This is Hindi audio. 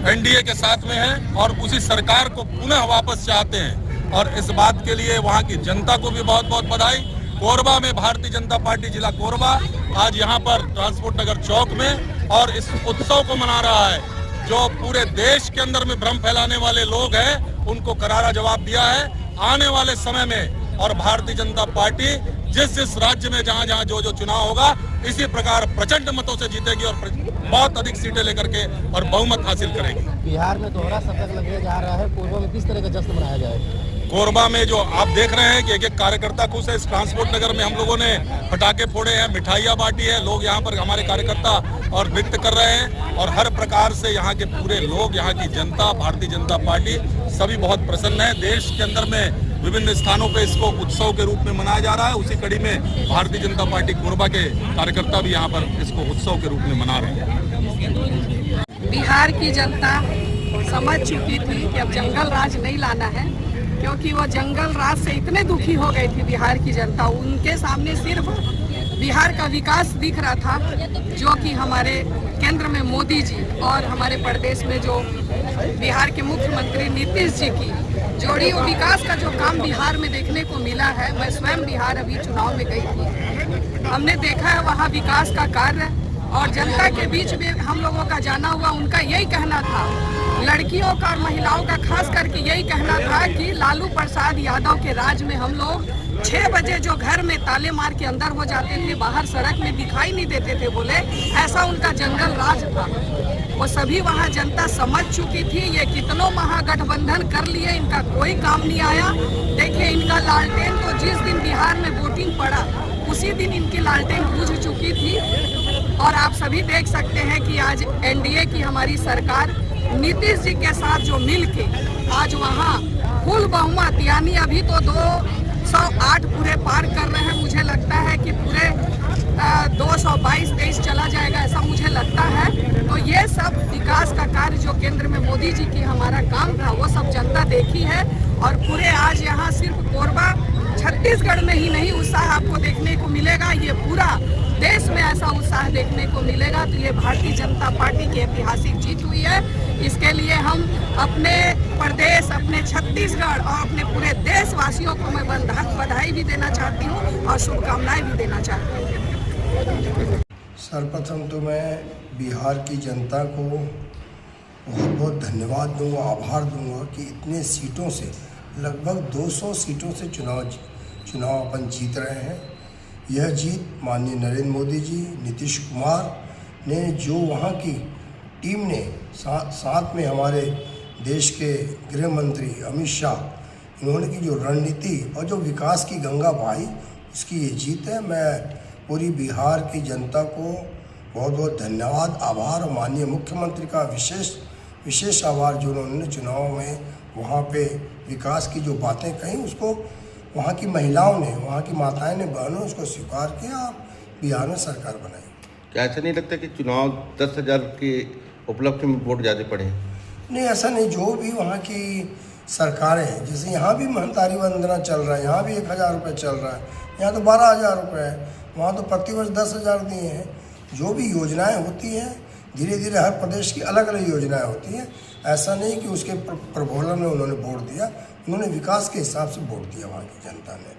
एनडीए के साथ में हैं और उसी सरकार को पुनः वापस चाहते हैं। और इस बात के लिए वहां की जनता को भी बहुत बहुत बधाई। कोरबा में भारतीय जनता पार्टी जिला कोरबा आज यहाँ पर ट्रांसपोर्ट नगर चौक में और इस उत्सव को मना रहा है। जो पूरे देश के अंदर में भ्रम फैलाने वाले लोग हैं उनको करारा जवाब दिया है। आने वाले समय में और भारतीय जनता पार्टी जिस राज्य में जहां जो चुनाव होगा इसी प्रकार प्रचंड मतों से जीतेगी और बहुत अधिक सीटें लेकर के और बहुमत हासिल करेगी। बिहार में दोहरा शतक लगने जा रहा है, कोरबा में किस तरह का जश्न मनाया जाएगा? कोरबा में जो आप देख रहे हैं कि एक कार्यकर्ता खुश है। इस ट्रांसपोर्ट नगर में हम लोगों ने पटाखे फोड़े हैं, मिठाइयाँ बांटी है, लोग यहाँ पर हमारे कार्यकर्ता और नृत्य कर रहे हैं और हर प्रकार से यहाँ के पूरे लोग, यहाँ की जनता, भारतीय जनता पार्टी सभी बहुत प्रसन्न है। देश के अंदर में विभिन्न स्थानों पे इसको उत्सव के रूप में मनाया जा रहा है। उसी कड़ी में भारतीय जनता पार्टी कोरबा के कार्यकर्ता भी यहाँ पर इसको उत्सव के रूप में मना रहे हैं। बिहार की जनता समझ चुकी थी कि अब जंगल राज नहीं लाना है, क्योंकि वो जंगल राज से इतने दुखी हो गई थी बिहार की जनता। उनके सामने सिर्फ बिहार का विकास दिख रहा था, जो कि हमारे केंद्र में मोदी जी और हमारे प्रदेश में जो बिहार के मुख्यमंत्री नीतीश जी की जोड़ी, वो विकास का जो काम बिहार में देखने को मिला है। मैं स्वयं बिहार अभी चुनाव में गई थी, हमने देखा है वहाँ विकास का कार्य और जनता के बीच में हम लोगों का जाना हुआ। उनका यही कहना था, लड़कियों का और महिलाओं का खास करके यही कहना था कि लालू प्रसाद यादव के राज में हम लोग 6 बजे जो घर में ताले मार के अंदर हो जाते थे, बाहर सड़क में दिखाई नहीं देते थे, बोले ऐसा उनका जंगल राज था। वो सभी वहाँ जनता समझ चुकी थी। ये कितनों महागठबंधन कर लिए, इनका कोई काम नहीं आया। देखिए इनका लालटेन तो जिस दिन बिहार में वोटिंग पड़ा उसी दिन इनकी लालटेन बुझ चुकी थी। और आप सभी देख सकते हैं कि आज एनडीए की हमारी सरकार नीतीश जी के साथ जो मिल के आज वहाँ फुल बहुमत, यानी अभी तो 208 पूरे पार कर रहे हैं। मुझे लगता है कि पूरे 222-23 चला जाएगा, ऐसा मुझे लगता है। तो ये सब विकास का कार्य जो केंद्र में मोदी जी की हमारा काम था वो सब जनता देखी है। और पूरे आज यहाँ सिर्फ कोरबा छत्तीसगढ़ में ही नहीं उत्साह आपको देखने को मिलेगा, ये पूरा देश में ऐसा उत्साह देखने को मिलेगा। तो ये भारतीय जनता पार्टी की ऐतिहासिक जीत हुई है। इसके लिए हम अपने प्रदेश, अपने छत्तीसगढ़ और अपने पूरे देशवासियों को मैं बधाई भी देना चाहती हूँ और शुभकामनाएं भी देना चाहती हूँ। सर्वप्रथम तो मैं बिहार की जनता को बहुत बहुत धन्यवाद दूंगा, आभार दूंगा कि इतने सीटों से, लगभग 200 सीटों से चुनाव अपन जीत रहे हैं। यह जीत माननीय नरेंद्र मोदी जी, नीतीश कुमार ने, जो वहाँ की टीम ने, साथ में हमारे देश के गृह मंत्री अमित शाह, इन्होंने की जो रणनीति और जो विकास की गंगा बहाई, उसकी ये जीत है। मैं पूरी बिहार की जनता को बहुत बहुत धन्यवाद, आभार और माननीय मुख्यमंत्री का विशेष आभार, जो उन्होंने चुनाव में वहाँ पे विकास की जो बातें कही उसको वहाँ की महिलाओं ने, वहाँ की माताएं ने, बहनों ने उसको स्वीकार किया और बिहार में सरकार बनाई। क्या ऐसा नहीं लगता कि चुनाव 10,000 के उपलब्धि में वोट ज़्यादा पड़े? नहीं, ऐसा नहीं। जो भी वहाँ की सरकारें हैं, जैसे यहाँ भी महंतारी वंदना चल रहा है, यहाँ भी 1,000 रुपये चल रहा है, यहाँ तो 12,000 रुपये है, वहाँ तो प्रतिवर्ष 10,000 दिए हैं। जो भी योजनाएँ होती हैं, धीरे धीरे हर प्रदेश की अलग अलग योजनाएँ होती हैं। ऐसा नहीं कि उसके प्रबोधन में उन्होंने वोट दिया, उन्होंने विकास के हिसाब से वोट दिया वहाँ की जनता ने।